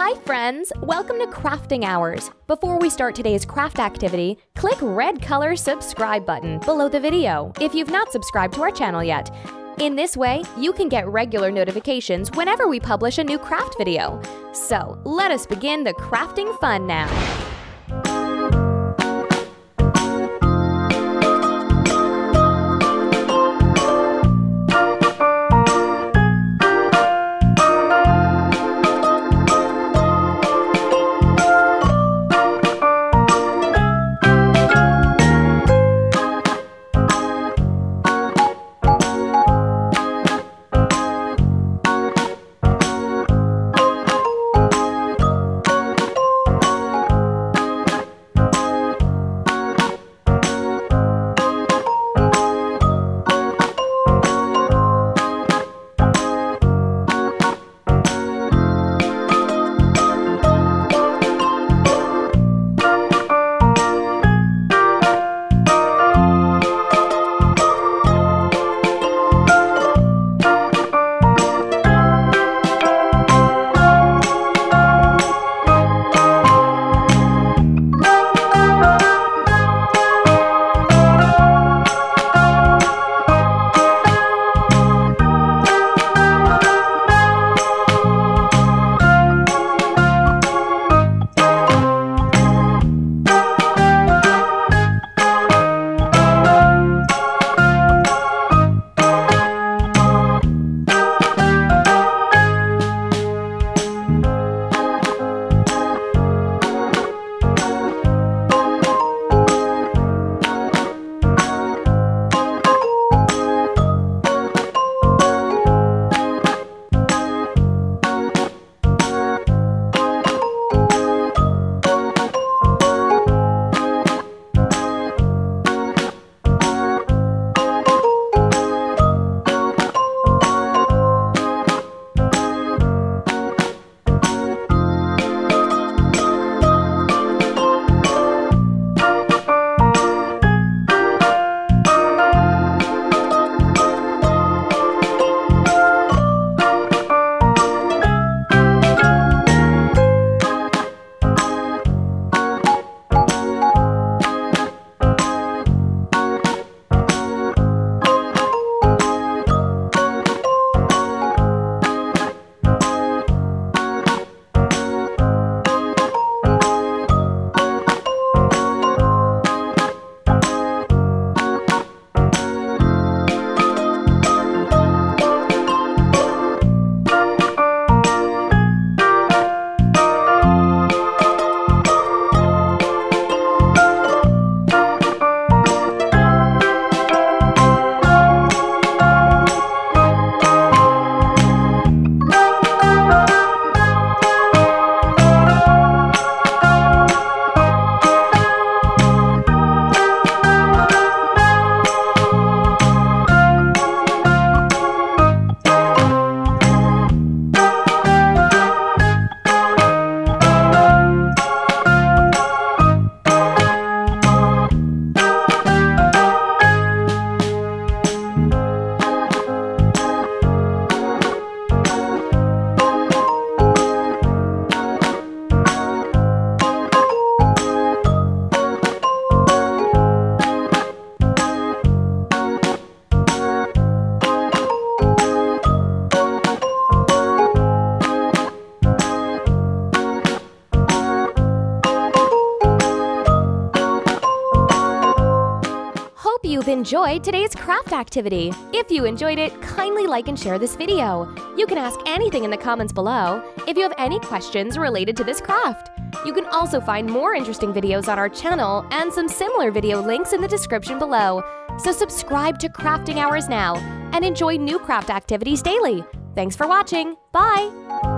Hi friends! Welcome to Crafting Hours. Before we start today's craft activity, click red color subscribe button below the video if you've not subscribed to our channel yet. In this way, you can get regular notifications whenever we publish a new craft video. So, let us begin the crafting fun now. You've enjoyed today's craft activity. If you enjoyed it, kindly like and share this video. You can ask anything in the comments below if you have any questions related to this craft. You can also find more interesting videos on our channel and some similar video links in the description below. So subscribe to Crafting Hours now and enjoy new craft activities daily. Thanks for watching. Bye!